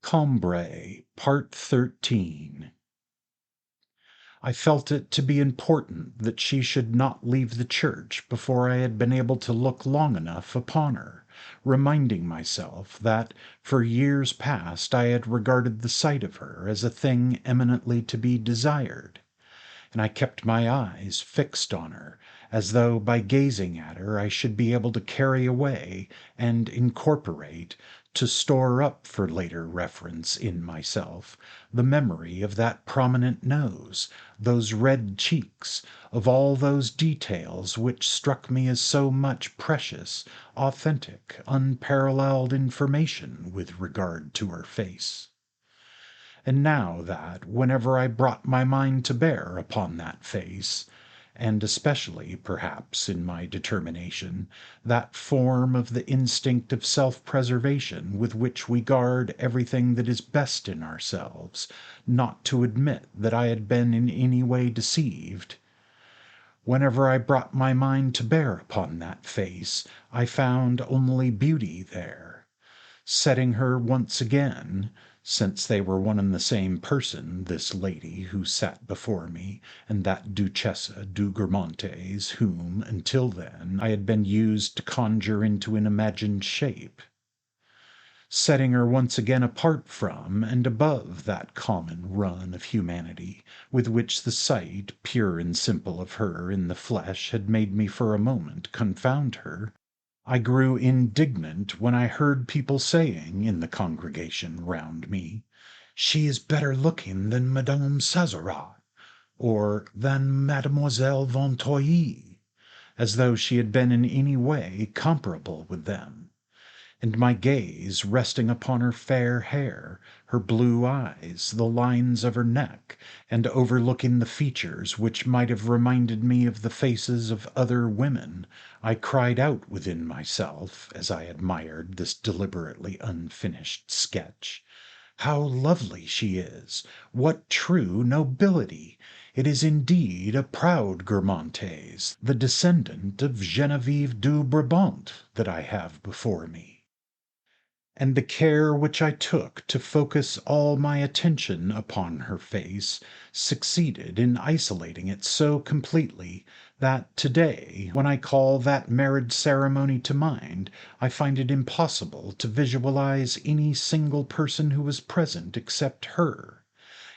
Combray, Part 13. I felt it to be important that she should not leave the church before I had been able to look long enough upon her, reminding myself that for years past I had regarded the sight of her as a thing eminently to be desired, and I kept my eyes fixed on her, as though by gazing at her I should be able to carry away and incorporate, to store up for later reference in myself, the memory of that prominent nose, those red cheeks, of all those details which struck me as so much precious, authentic, unparalleled information with regard to her face. And now that, whenever I brought my mind to bear upon that face, and especially, perhaps, in my determination, that form of the instinct of self-preservation with which we guard everything that is best in ourselves, not to admit that I had been in any way deceived, whenever I brought my mind to bear upon that face, I found only beauty there. Setting her once again, since they were one and the same person, this lady who sat before me, and that Duchessa du Guermantes, whom, until then, I had been used to conjure into an imagined shape. Setting her once again apart from and above that common run of humanity, with which the sight, pure and simple, of her in the flesh had made me for a moment confound her, I grew indignant when I heard people saying in the congregation round me, "She is better looking than Madame Sazerat," or than Mademoiselle Vinteuil, as though she had been in any way comparable with them, and my gaze resting upon her fair hair, her blue eyes, the lines of her neck, and overlooking the features which might have reminded me of the faces of other women, I cried out within myself, as I admired this deliberately unfinished sketch, "How lovely she is! What true nobility! It is indeed a proud Guermantes, the descendant of Genevieve du Brabant, that I have before me." And the care which I took to focus all my attention upon her face succeeded in isolating it so completely that today, when I call that marriage ceremony to mind, I find it impossible to visualize any single person who was present except her,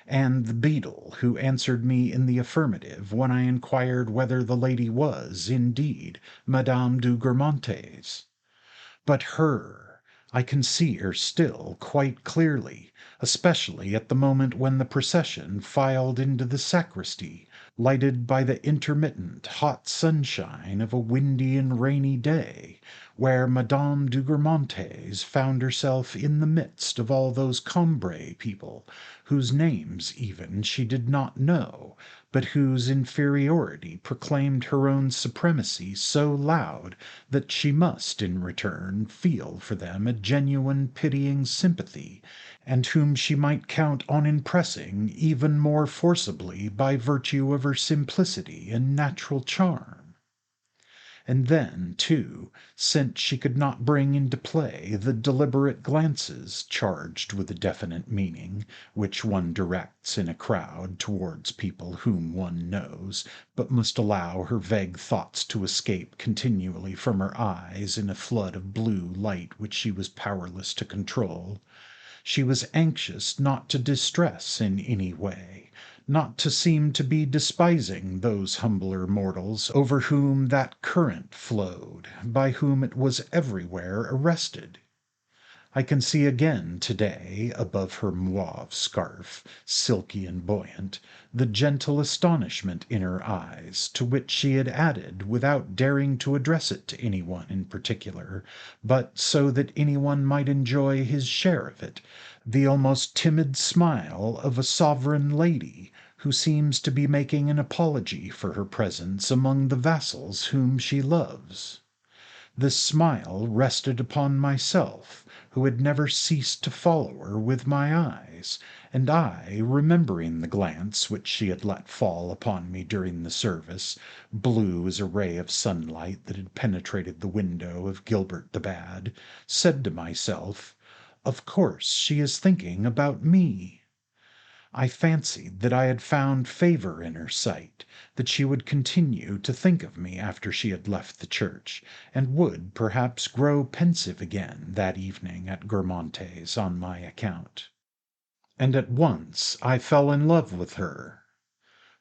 and the beadle who answered me in the affirmative when I inquired whether the lady was, indeed, Madame du Guermantes. But her, I can see her still quite clearly, especially at the moment when the procession filed into the sacristy, lighted by the intermittent hot sunshine of a windy and rainy day, where Madame du Guermantes found herself in the midst of all those Combray people, whose names even she did not know, but whose inferiority proclaimed her own supremacy so loud that she must, in return, feel for them a genuine pitying sympathy, and whom she might count on impressing even more forcibly by virtue of her simplicity and natural charm. And then, too, since she could not bring into play the deliberate glances charged with a definite meaning, which one directs in a crowd towards people whom one knows, but must allow her vague thoughts to escape continually from her eyes in a flood of blue light which she was powerless to control, she was anxious not to distress in any way, not to seem to be despising those humbler mortals over whom that current flowed, by whom it was everywhere arrested. I can see again to-day, above her mauve scarf, silky and buoyant, the gentle astonishment in her eyes, to which she had added, without daring to address it to anyone in particular, but so that anyone might enjoy his share of it, the almost timid smile of a sovereign lady, who seems to be making an apology for her presence among the vassals whom she loves. This smile rested upon myself, who had never ceased to follow her with my eyes, and I, remembering the glance which she had let fall upon me during the service, blue as a ray of sunlight that had penetrated the window of Gilbert the Bad, said to myself, Of course she is thinking about me. I fancied that I had found favor in her sight, that she would continue to think of me after she had left the church, and would perhaps grow pensive again that evening at Guermantes on my account. And at once I fell in love with her.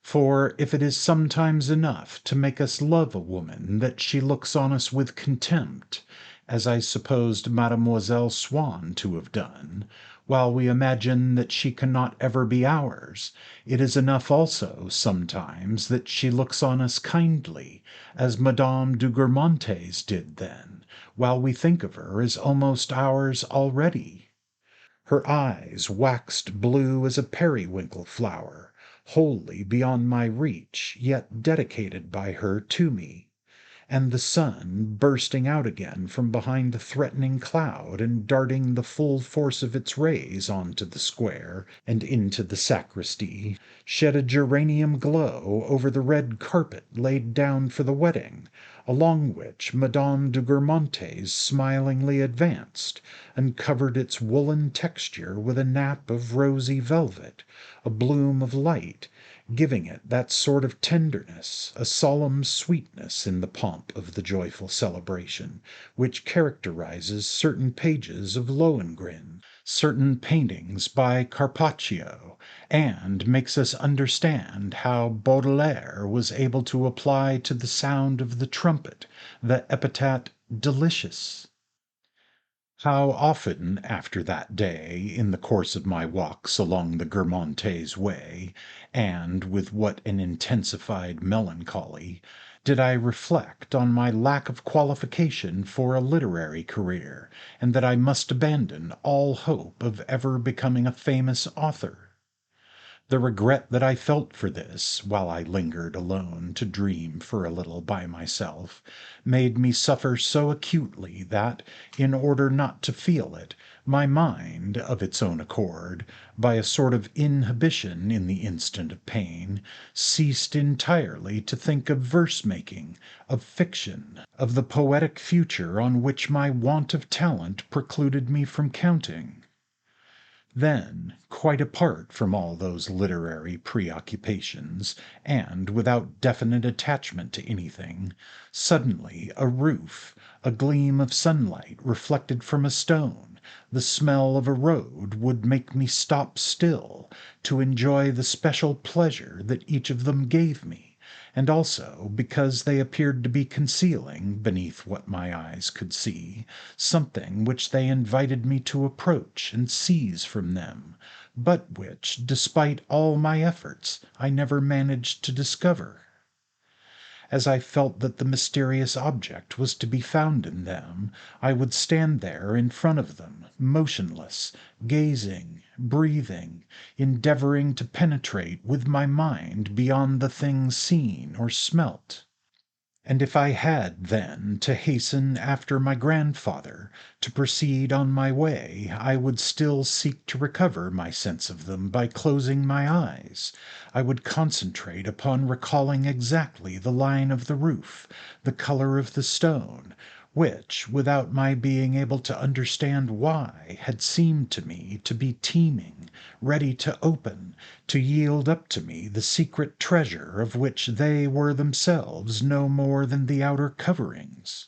For if it is sometimes enough to make us love a woman that she looks on us with contempt, as I supposed Mademoiselle Swann to have done, while we imagine that she cannot ever be ours, it is enough also sometimes that she looks on us kindly, as Madame de Guermantes did then, while we think of her as almost ours already. Her eyes waxed blue as a periwinkle flower, wholly beyond my reach, yet dedicated by her to me, and the sun, bursting out again from behind the threatening cloud and darting the full force of its rays on to the square and into the sacristy, shed a geranium glow over the red carpet laid down for the wedding, along which Madame de Guermantes smilingly advanced, and covered its woolen texture with a nap of rosy velvet, a bloom of light, giving it that sort of tenderness, a solemn sweetness in the pomp of the joyful celebration, which characterizes certain pages of Lohengrin, certain paintings by Carpaccio, and makes us understand how Baudelaire was able to apply to the sound of the trumpet the epithet delicious. How often after that day, in the course of my walks along the Guermantes way, and with what an intensified melancholy, did I reflect on my lack of qualification for a literary career, and that I must abandon all hope of ever becoming a famous author. The regret that I felt for this, while I lingered alone to dream for a little by myself, made me suffer so acutely that, in order not to feel it, my mind, of its own accord, by a sort of inhibition in the instant of pain, ceased entirely to think of verse-making, of fiction, of the poetic future on which my want of talent precluded me from counting. Then, quite apart from all those literary preoccupations, and without definite attachment to anything, suddenly a roof, a gleam of sunlight reflected from a stone, the smell of a road would make me stop still to enjoy the special pleasure that each of them gave me, and also because they appeared to be concealing, beneath what my eyes could see, something which they invited me to approach and seize from them, but which, despite all my efforts, I never managed to discover. As I felt that the mysterious object was to be found in them, I would stand there in front of them, motionless, gazing, breathing, endeavoring to penetrate with my mind beyond the thing seen or smelt. And if I had then to hasten after my grandfather, to proceed on my way, I would still seek to recover my sense of them by closing my eyes. I would concentrate upon recalling exactly the line of the roof, the color of the stone, which, without my being able to understand why, had seemed to me to be teeming, ready to open, to yield up to me the secret treasure of which they were themselves no more than the outer coverings.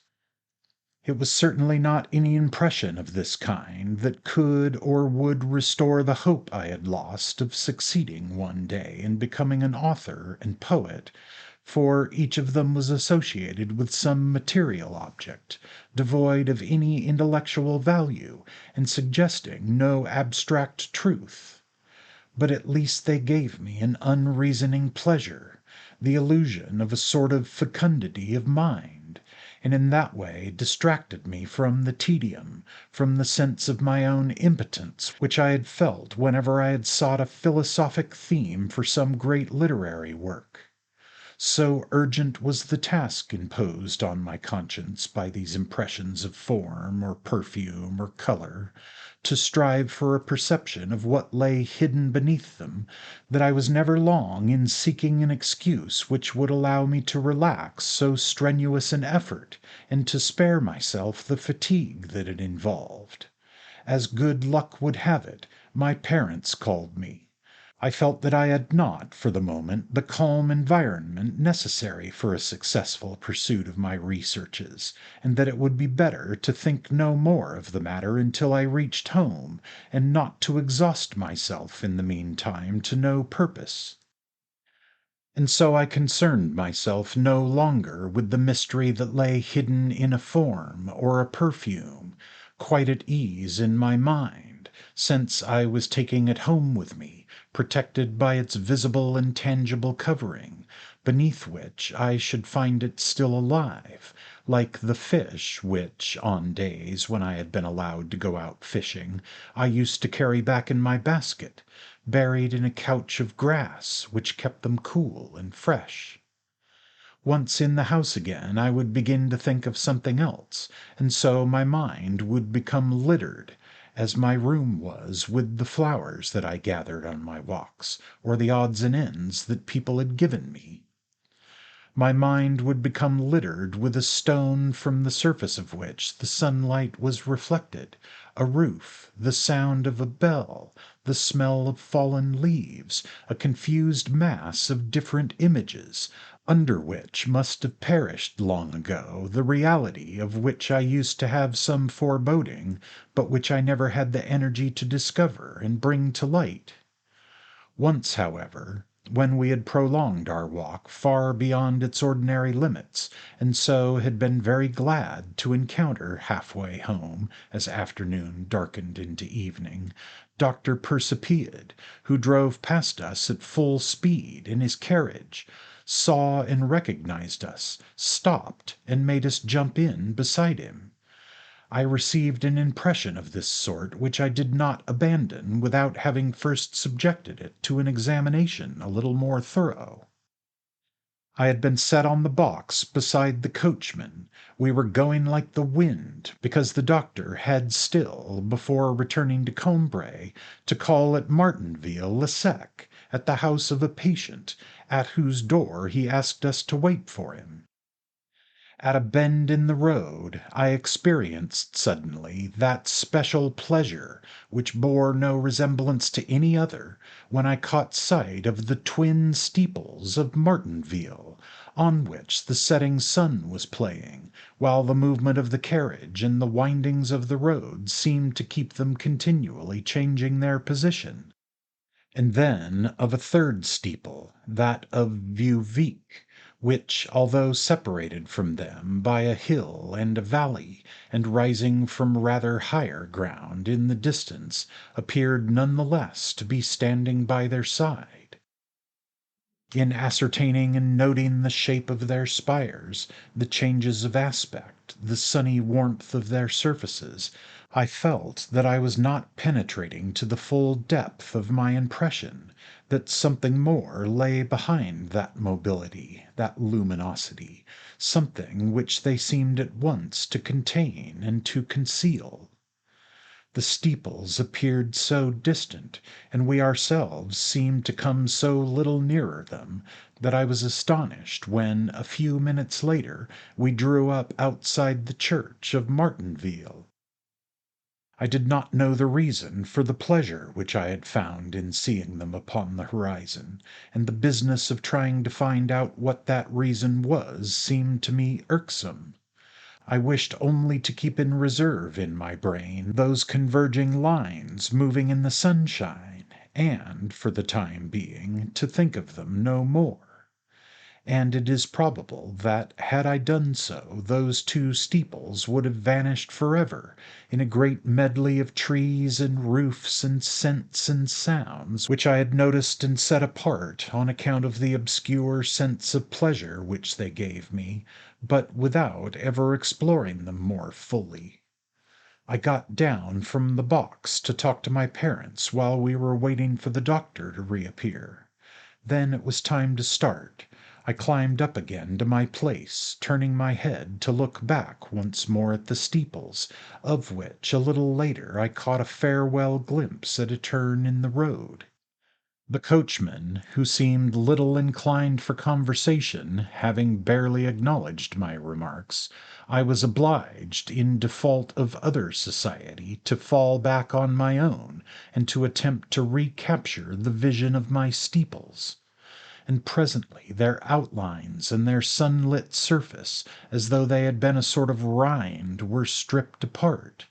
It was certainly not any impression of this kind that could or would restore the hope I had lost of succeeding one day in becoming an author and poet, for each of them was associated with some material object, devoid of any intellectual value, and suggesting no abstract truth. But at least they gave me an unreasoning pleasure, the illusion of a sort of fecundity of mind, and in that way distracted me from the tedium, from the sense of my own impotence which I had felt whenever I had sought a philosophic theme for some great literary work. So urgent was the task imposed on my conscience by these impressions of form or perfume or color, to strive for a perception of what lay hidden beneath them, that I was never long in seeking an excuse which would allow me to relax so strenuous an effort, and to spare myself the fatigue that it involved. as good luck would have it, my parents called me. I felt that I had not, for the moment, the calm environment necessary for a successful pursuit of my researches, and that it would be better to think no more of the matter until I reached home, and not to exhaust myself in the meantime to no purpose. And so I concerned myself no longer with the mystery that lay hidden in a form or a perfume, quite at ease in my mind, since I was taking it home with me, protected by its visible and tangible covering, beneath which I should find it still alive, like the fish which, on days when I had been allowed to go out fishing, I used to carry back in my basket, buried in a couch of grass which kept them cool and fresh. Once in the house again, I would begin to think of something else, and so my mind would become littered, as my room was, with the flowers that I gathered on my walks, or the odds and ends that people had given me. My mind would become littered with a stone from the surface of which the sunlight was reflected, a roof, the sound of a bell, the smell of fallen leaves, a confused mass of different images, under which must have perished long ago the reality of which I used to have some foreboding, but which I never had the energy to discover and bring to light. Once, however, when we had prolonged our walk far beyond its ordinary limits, and so had been very glad to encounter halfway home, as afternoon darkened into evening, Dr. Persepied, who drove past us at full speed in his carriage, saw and recognized us, stopped, and made us jump in beside him. I received an impression of this sort which I did not abandon without having first subjected it to an examination a little more thorough. I had been set on the box beside the coachman. We were going like the wind, because the doctor had still, before returning to Combray, to call at Martinville-le-Sec, at the house of a patient, at whose door he asked us to wait for him. At a bend in the road I experienced suddenly that special pleasure, which bore no resemblance to any other, when I caught sight of the twin steeples of Martinville, on which the setting sun was playing, while the movement of the carriage and the windings of the road seemed to keep them continually changing their position. And then of a third steeple, that of Vieuxvicq, which, although separated from them by a hill and a valley, and rising from rather higher ground in the distance, appeared none the less to be standing by their side. In ascertaining and noting the shape of their spires, the changes of aspect, the sunny warmth of their surfaces, I felt that I was not penetrating to the full depth of my impression, that something more lay behind that mobility, that luminosity, something which they seemed at once to contain and to conceal. The steeples appeared so distant, and we ourselves seemed to come so little nearer them, that I was astonished when, a few minutes later, we drew up outside the church of Martinville. I did not know the reason for the pleasure which I had found in seeing them upon the horizon, and the business of trying to find out what that reason was seemed to me irksome. I wished only to keep in reserve in my brain those converging lines moving in the sunshine, and, for the time being, to think of them no more. And it is probable that, had I done so, those two steeples would have vanished forever in a great medley of trees and roofs and scents and sounds which I had noticed and set apart on account of the obscure sense of pleasure which they gave me, but without ever exploring them more fully. I got down from the box to talk to my parents while we were waiting for the doctor to reappear. Then it was time to start. I climbed up again to my place, turning my head to look back once more at the steeples, of which a little later I caught a farewell glimpse at a turn in the road. The coachman, who seemed little inclined for conversation, having barely acknowledged my remarks, I was obliged, in default of other society, to fall back on my own, and to attempt to recapture the vision of my steeples. And presently their outlines and their sunlit surface, as though they had been a sort of rind, were stripped apart.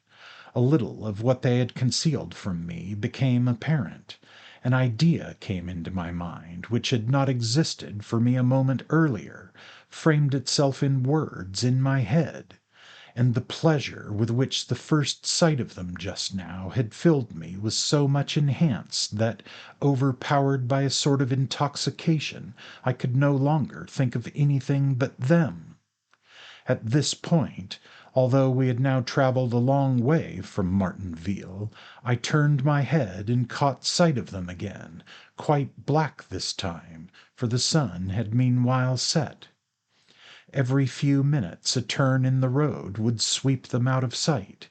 A little of what they had concealed from me became apparent. An idea came into my mind which had not existed for me a moment earlier, framed itself in words in my head, and the pleasure with which the first sight of them just now had filled me was so much enhanced that, overpowered by a sort of intoxication, I could no longer think of anything but them. At this point, although we had now travelled a long way from Martinville, I turned my head and caught sight of them again, quite black this time, for the sun had meanwhile set. Every few minutes a turn in the road would sweep them out of sight.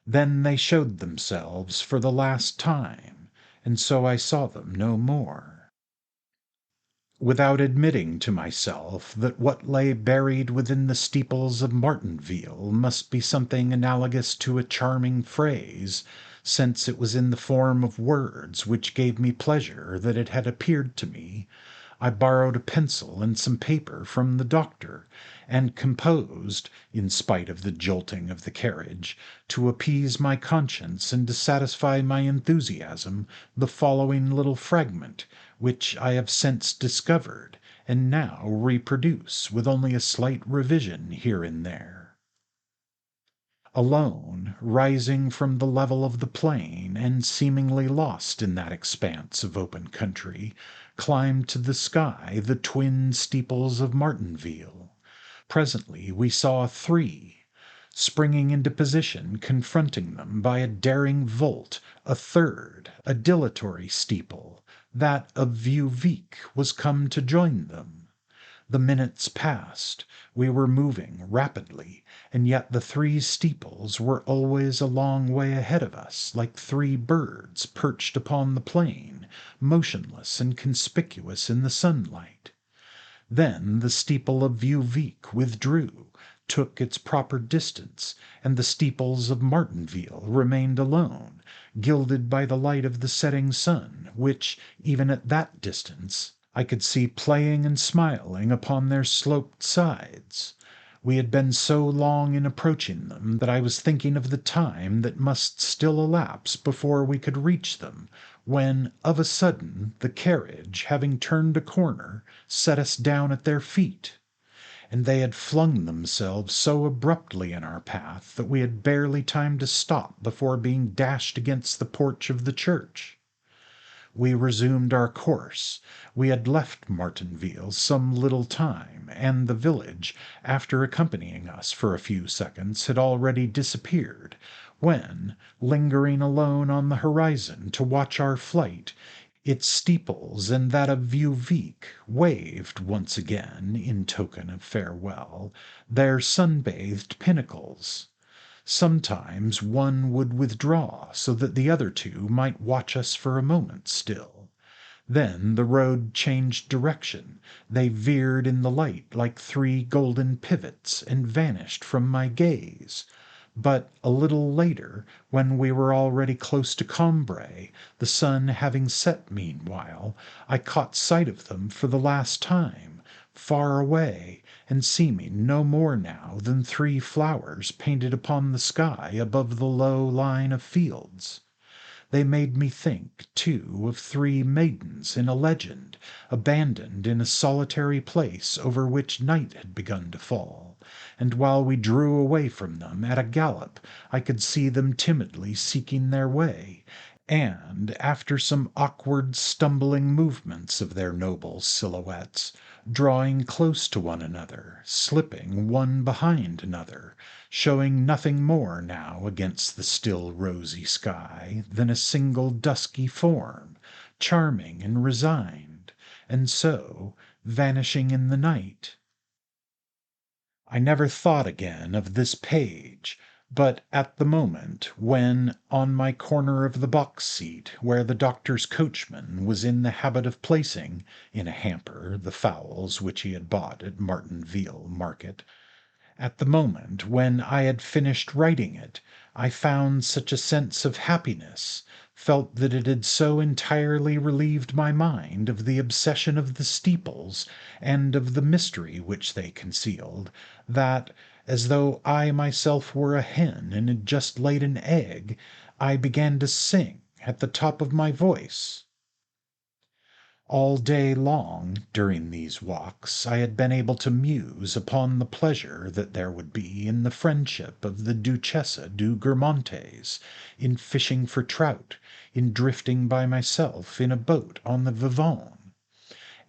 Then they showed themselves for the last time, and so I saw them no more. Without admitting to myself that what lay buried within the steeples of Martinville must be something analogous to a charming phrase, since it was in the form of words which gave me pleasure that it had appeared to me, I borrowed a pencil and some paper from the doctor, and composed, in spite of the jolting of the carriage, to appease my conscience and to satisfy my enthusiasm, the following little fragment, which I have since discovered, and now reproduce with only a slight revision here and there. Alone, rising from the level of the plain, and seemingly lost in that expanse of open country, climbed to the sky the twin steeples of Martinville. Presently we saw three, springing into position, confronting them by a daring volt. A third, a dilatory steeple, that of Vieuxvicq, was come to join them. The minutes passed. We were moving rapidly, and yet the three steeples were always a long way ahead of us, like three birds perched upon the plain, motionless and conspicuous in the sunlight. Then the steeple of Vieuxvicq withdrew, took its proper distance, and the steeples of Martinville remained alone, gilded by the light of the setting sun, which, even at that distance, I could see playing and smiling upon their sloped sides. We had been so long in approaching them that I was thinking of the time that must still elapse before we could reach them, when of a sudden the carriage, having turned a corner, set us down at their feet, and they had flung themselves so abruptly in our path that we had barely time to stop before being dashed against the porch of the church. We resumed our course. We had left Martinville some little time, and the village, after accompanying us for a few seconds, had already disappeared, when, lingering alone on the horizon to watch our flight, its steeples and that of Vieuxvicq waved once again, in token of farewell, their sun-bathed pinnacles. Sometimes one would withdraw so that the other two might watch us for a moment still. Then the road changed direction. They veered in the light like three golden pivots and vanished from my gaze. But a little later, when we were already close to Combray, the sun having set meanwhile, I caught sight of them for the last time, far away, and seeming no more now than three flowers painted upon the sky above the low line of fields. They made me think, too, of three maidens in a legend, abandoned in a solitary place over which night had begun to fall, and while we drew away from them at a gallop I could see them timidly seeking their way, and, after some awkward stumbling movements of their noble silhouettes, drawing close to one another, slipping one behind another, showing nothing more now against the still rosy sky than a single dusky form, charming and resigned, and so vanishing in the night. I never thought again of this page, But at the moment when, on my corner of the box seat, where the doctor's coachman was in the habit of placing, in a hamper, the fowls which he had bought at Martinville market, at the moment when I had finished writing it, I found such a sense of happiness, felt that it had so entirely relieved my mind of the obsession of the steeples and of the mystery which they concealed, that, as though I myself were a hen and had just laid an egg, I began to sing at the top of my voice. All day long, during these walks, I had been able to muse upon the pleasure that there would be in the friendship of the Duchessa du Guermantes, in fishing for trout, in drifting by myself in a boat on the Vivonne.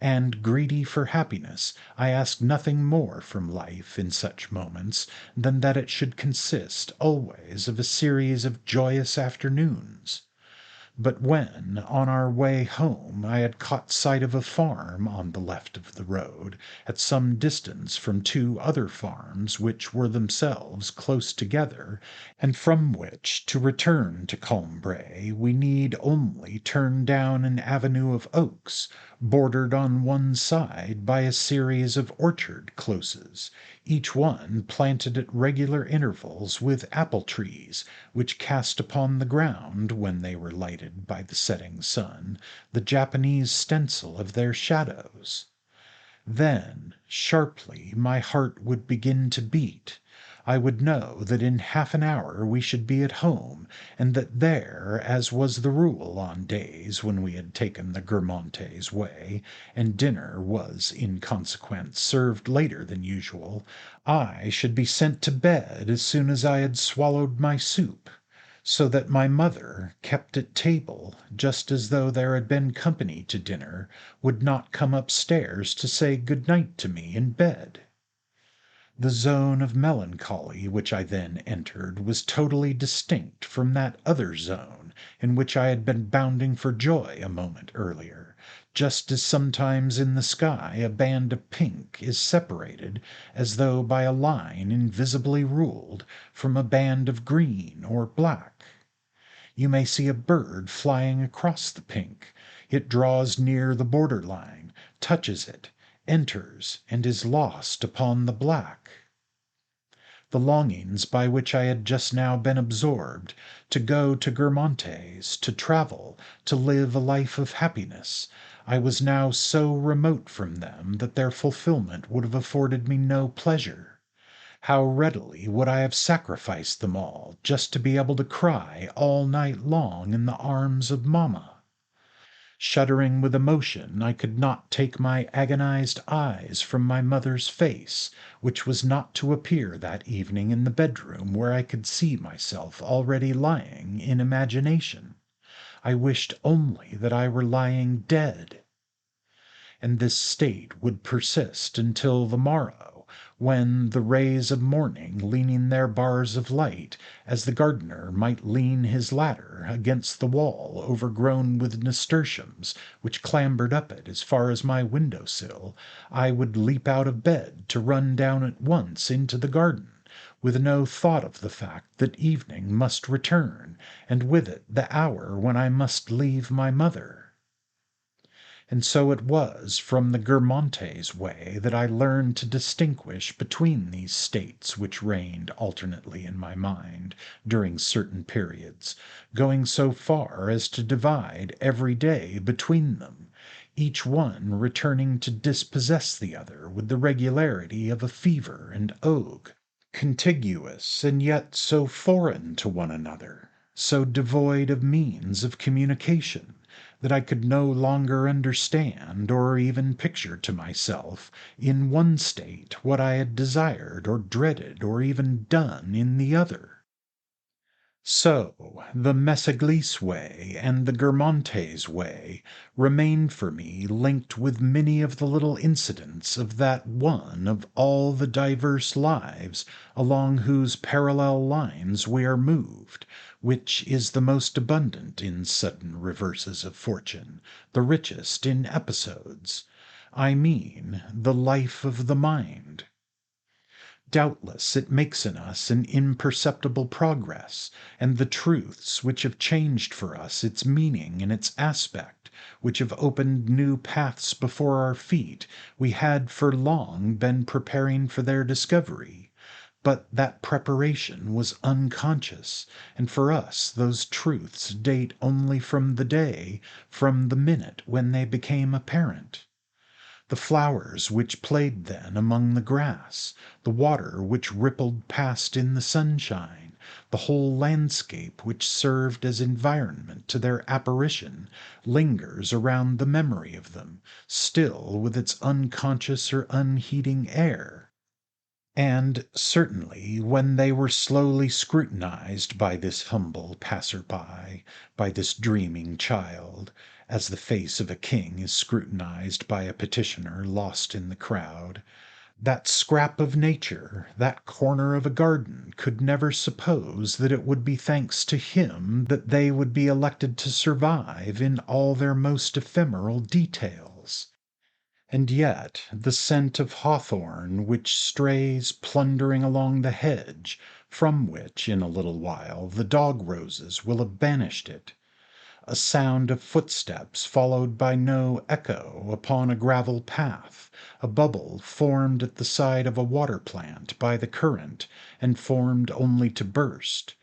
And, greedy for happiness, I asked nothing more from life in such moments than that it should consist always of a series of joyous afternoons. But when, on our way home, I had caught sight of a farm on the left of the road, at some distance from two other farms which were themselves close together, and from which to return to Combray we need only turn down an avenue of oaks, bordered on one side by a series of orchard closes, each one planted at regular intervals with apple trees, which cast upon the ground, when they were lighted by the setting sun, the Japanese stencil of their shadows. Then, sharply, my heart would begin to beat. I would know that in half an hour we should be at home, and that there, as was the rule on days when we had taken the Guermantes way, and dinner was in consequence served later than usual, I should be sent to bed as soon as I had swallowed my soup, so that my mother, kept at table, just as though there had been company to dinner, would not come upstairs to say good night to me in bed. The zone of melancholy which I then entered was totally distinct from that other zone in which I had been bounding for joy a moment earlier, just as sometimes in the sky a band of pink is separated, as though by a line invisibly ruled, from a band of green or black. You may see a bird flying across the pink. It draws near the border line, touches it, enters, and is lost upon the black. The longings by which I had just now been absorbed, to go to Guermantes, to travel, to live a life of happiness, I was now so remote from them that their fulfilment would have afforded me no pleasure. How readily would I have sacrificed them all, just to be able to cry all night long in the arms of mamma! Shuddering with emotion, I could not take my agonized eyes from my mother's face, which was not to appear that evening in the bedroom where I could see myself already lying in imagination. I wished only that I were lying dead. And this state would persist until the morrow, when the rays of morning, leaning their bars of light, as the gardener might lean his ladder, against the wall overgrown with nasturtiums, which clambered up it as far as my window sill, I would leap out of bed to run down at once into the garden, with no thought of the fact that evening must return, and with it the hour when I must leave my mother. And so it was from the Guermantes way that I learned to distinguish between these states which reigned alternately in my mind during certain periods, going so far as to divide every day between them, each one returning to dispossess the other with the regularity of a fever and ague, contiguous and yet so foreign to one another, so devoid of means of communication, that I could no longer understand or even picture to myself in one state what I had desired or dreaded or even done in the other. So the Mességlise way and the Guermantes way remained for me linked with many of the little incidents of that one of all the diverse lives along whose parallel lines we are moved, which is the most abundant in sudden reverses of fortune, the richest in episodes. I mean the life of the mind. Doubtless it makes in us an imperceptible progress, and the truths which have changed for us its meaning and its aspect, which have opened new paths before our feet, we had for long been preparing for their discovery. But that preparation was unconscious, and for us those truths date only from the day, from the minute when they became apparent. The flowers which played then among the grass, the water which rippled past in the sunshine, the whole landscape which served as environment to their apparition, lingers around the memory of them, still with its unconscious or unheeding air. And certainly when they were slowly scrutinized by this humble passer-by, by this dreaming child, as the face of a king is scrutinized by a petitioner lost in the crowd, that scrap of nature, that corner of a garden, could never suppose that it would be thanks to him that they would be elected to survive in all their most ephemeral details. And yet the scent of hawthorn which strays plundering along the hedge, from which in a little while the dog roses will have banished it, a sound of footsteps followed by no echo upon a gravel path, a bubble formed at the side of a water plant by the current and formed only to burst.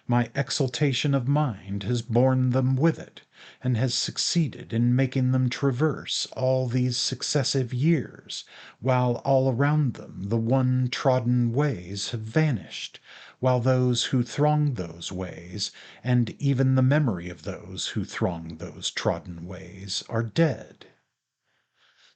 My exaltation of mind has borne them with it, and has succeeded in making them traverse all these successive years, while all around them the one trodden ways have vanished, while those who thronged those ways, and even the memory of those who thronged those trodden ways, are dead.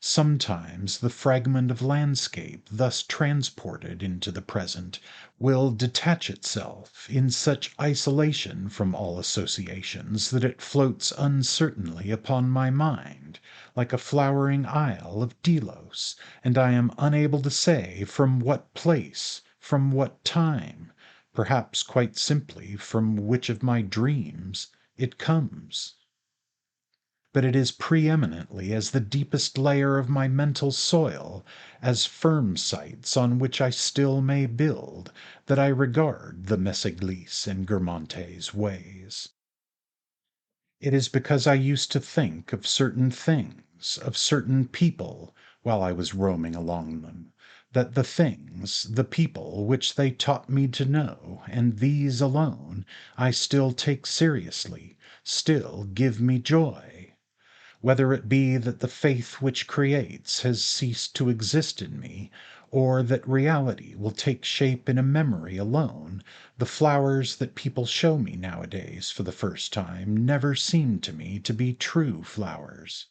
Sometimes the fragment of landscape thus transported into the present will detach itself in such isolation from all associations that it floats uncertainly upon my mind, like a flowering isle of Delos, and I am unable to say from what place, from what time, perhaps quite simply from which of my dreams, it comes. But it is preeminently as the deepest layer of my mental soil, as firm sites on which I still may build, that I regard the Messageries and Guermantes ways. It is because I used to think of certain things, of certain people, while I was roaming along them, that the things, the people which they taught me to know, and these alone, I still take seriously, still give me joy. Whether it be that the faith which creates has ceased to exist in me, or that reality will take shape in a memory alone, the flowers that people show me nowadays for the first time never seem to me to be true flowers.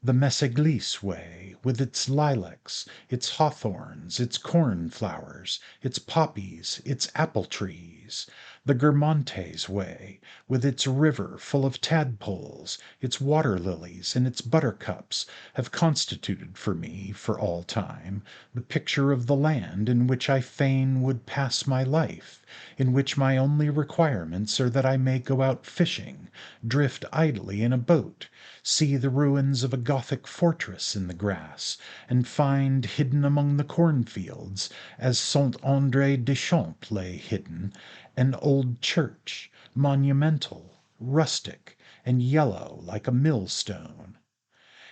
The Messageries way, with its lilacs, its hawthorns, its cornflowers, its poppies, its apple trees; the Guermantes way, with its river full of tadpoles, its water lilies, and its buttercups, have constituted for me, for all time, the picture of the land in which I fain would pass my life, in which my only requirements are that I may go out fishing, drift idly in a boat, see the ruins of a Gothic fortress in the grass, and find hidden among the cornfields, as Saint André des Champs lay hidden, an old church, monumental, rustic, and yellow like a millstone.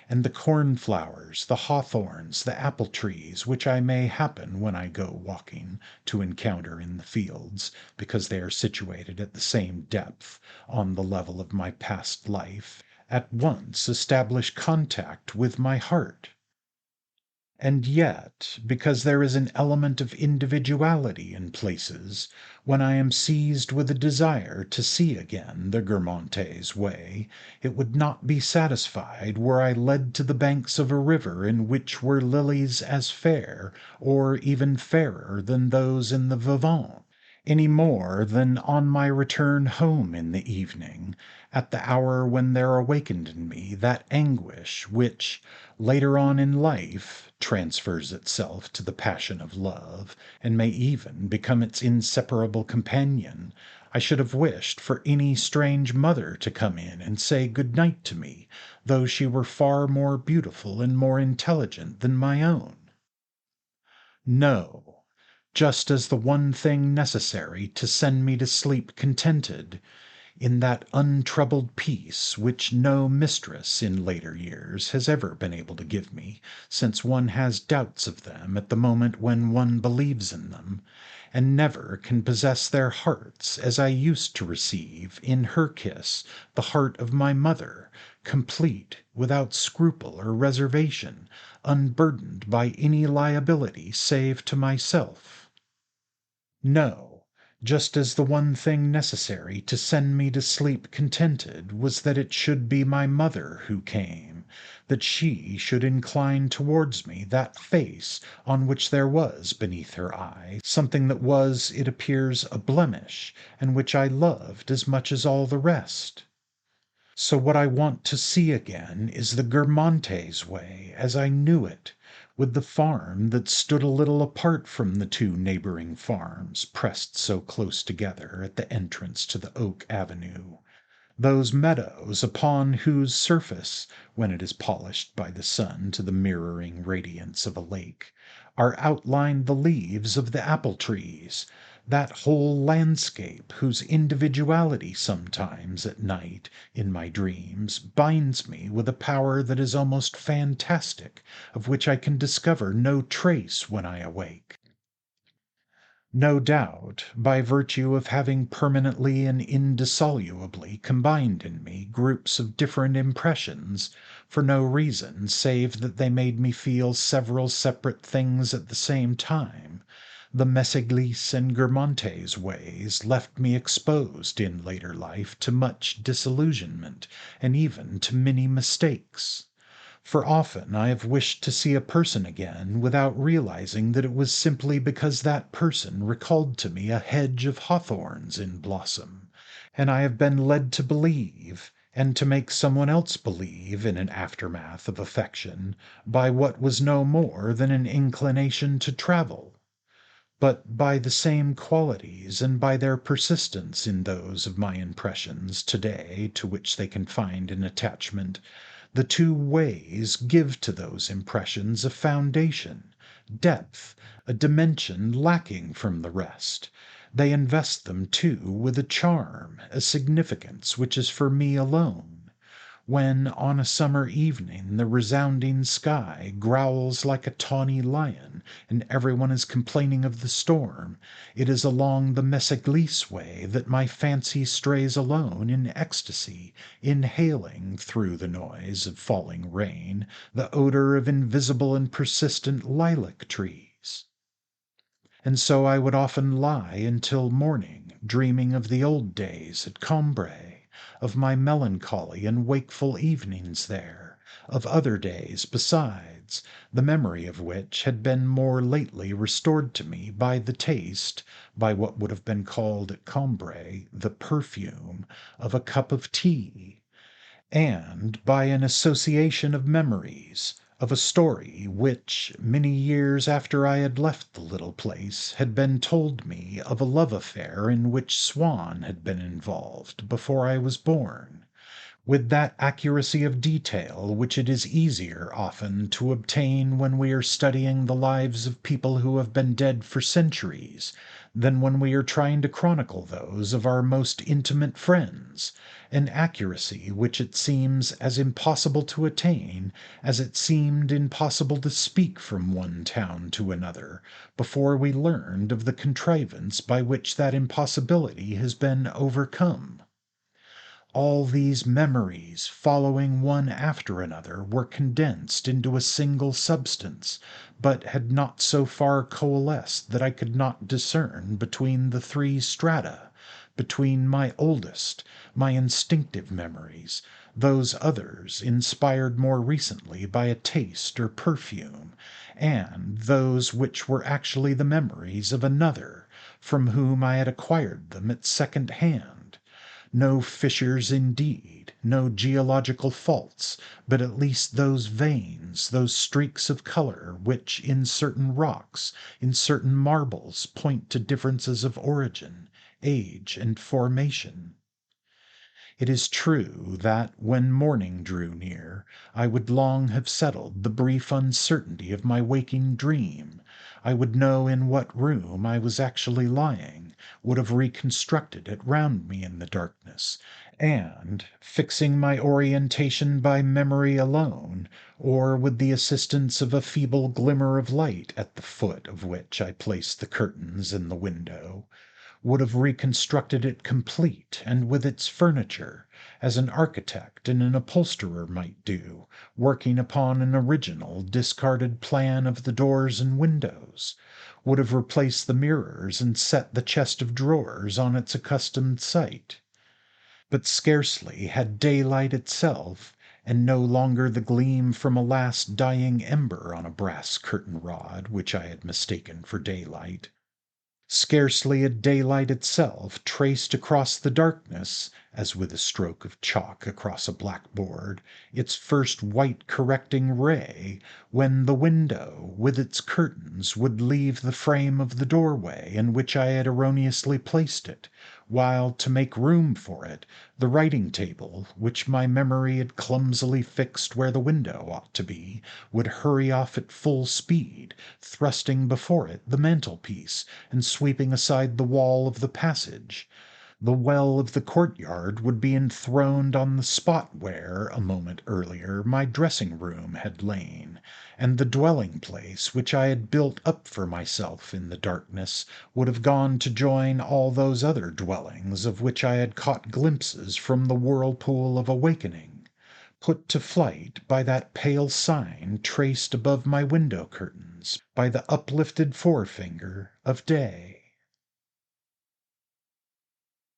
And the cornflowers, the hawthorns, the apple trees, which I may happen, when I go walking, to encounter in the fields, because they are situated at the same depth, on the level of my past life, at once establish contact with my heart. And yet, because there is an element of individuality in places, when I am seized with a desire to see again the Guermantes way, it would not be satisfied were I led to the banks of a river in which were lilies as fair, or even fairer than those in the Vivant, any more than on my return home in the evening, at the hour when there awakened in me that anguish which, later on in life, transfers itself to the passion of love, and may even become its inseparable companion. I should have wished for any strange mother to come in and say good night to me, though she were far more beautiful and more intelligent than my own. No. just as the one thing necessary to send me to sleep contented, in that untroubled peace which no mistress in later years has ever been able to give me, since one has doubts of them at the moment when one believes in them, and never can possess their hearts as I used to receive in her kiss the heart of my mother, complete, without scruple or reservation, unburdened by any liability save to myself. No, just as the one thing necessary to send me to sleep contented was that it should be my mother who came, that she should incline towards me that face on which there was beneath her eye something that was, it appears, a blemish, and which I loved as much as all the rest. So what I want to see again is the Guermantes way as I knew it, with the farm that stood a little apart from the two neighboring farms pressed so close together at the entrance to the oak avenue, those meadows upon whose surface, when it is polished by the sun to the mirroring radiance of a lake, are outlined the leaves of the apple trees, that whole landscape whose individuality sometimes at night, in my dreams, binds me with a power that is almost fantastic, of which I can discover no trace when I awake. No doubt, by virtue of having permanently and indissolubly combined in me groups of different impressions, for no reason save that they made me feel several separate things at the same time, the Messageries and Guermantes ways left me exposed in later life to much disillusionment and even to many mistakes. For often I have wished to see a person again without realizing that it was simply because that person recalled to me a hedge of hawthorns in blossom, and I have been led to believe, and to make someone else believe in an aftermath of affection, by what was no more than an inclination to travel, but by the same qualities and by their persistence in those of my impressions to-day to which they can find an attachment. The two ways give to those impressions a foundation, depth, a dimension lacking from the rest. They invest them, too, with a charm, a significance which is for me alone. When on a summer evening the resounding sky growls like a tawny lion, and everyone is complaining of the storm, it is along the Messageries way that my fancy strays alone in ecstasy, inhaling, through the noise of falling rain, the odor of invisible and persistent lilac trees. And so I would often lie until morning, dreaming of the old days at Combray, of my melancholy and wakeful evenings there, of other days besides, the memory of which had been more lately restored to me by the taste, by what would have been called at Combray the perfume, of a cup of tea, and by an association of memories, of a story which, many years after I had left the little place, had been told me of a love affair in which Swann had been involved before I was born, with that accuracy of detail which it is easier often to obtain when we are studying the lives of people who have been dead for centuries than when we are trying to chronicle those of our most intimate friends, an accuracy which it seems as impossible to attain as it seemed impossible to speak from one town to another before we learned of the contrivance by which that impossibility has been overcome. All these memories, following one after another, were condensed into a single substance, but had not so far coalesced that I could not discern between the three strata, between my oldest, my instinctive memories, those others inspired more recently by a taste or perfume, and those which were actually the memories of another, from whom I had acquired them at second hand. No fissures indeed, no geological faults, but at least those veins, those streaks of color, which in certain rocks, in certain marbles, point to differences of origin, age, and formation. It is true that, when morning drew near, I would long have settled the brief uncertainty of my waking dream. I would know in what room I was actually lying, would have reconstructed it round me in the darkness, and, fixing my orientation by memory alone, or with the assistance of a feeble glimmer of light at the foot of which I placed the curtains in the window, would have reconstructed it complete and with its furniture, as an architect and an upholsterer might do, working upon an original, discarded plan of the doors and windows, would have replaced the mirrors and set the chest of drawers on its accustomed site. But scarcely had daylight itself, and no longer the gleam from a last dying ember on a brass curtain rod which I had mistaken for daylight, scarcely had daylight itself traced across the darkness, as with a stroke of chalk across a blackboard, its first white correcting ray, when the window, with its curtains, would leave the frame of the doorway in which I had erroneously placed it, while, to make room for it, the writing table, which my memory had clumsily fixed where the window ought to be, would hurry off at full speed, thrusting before it the mantelpiece, and sweeping aside the wall of the passage. The well of the courtyard would be enthroned on the spot where, a moment earlier, my dressing room had lain, and the dwelling place which I had built up for myself in the darkness would have gone to join all those other dwellings of which I had caught glimpses from the whirlpool of awakening, put to flight by that pale sign traced above my window curtains by the uplifted forefinger of day.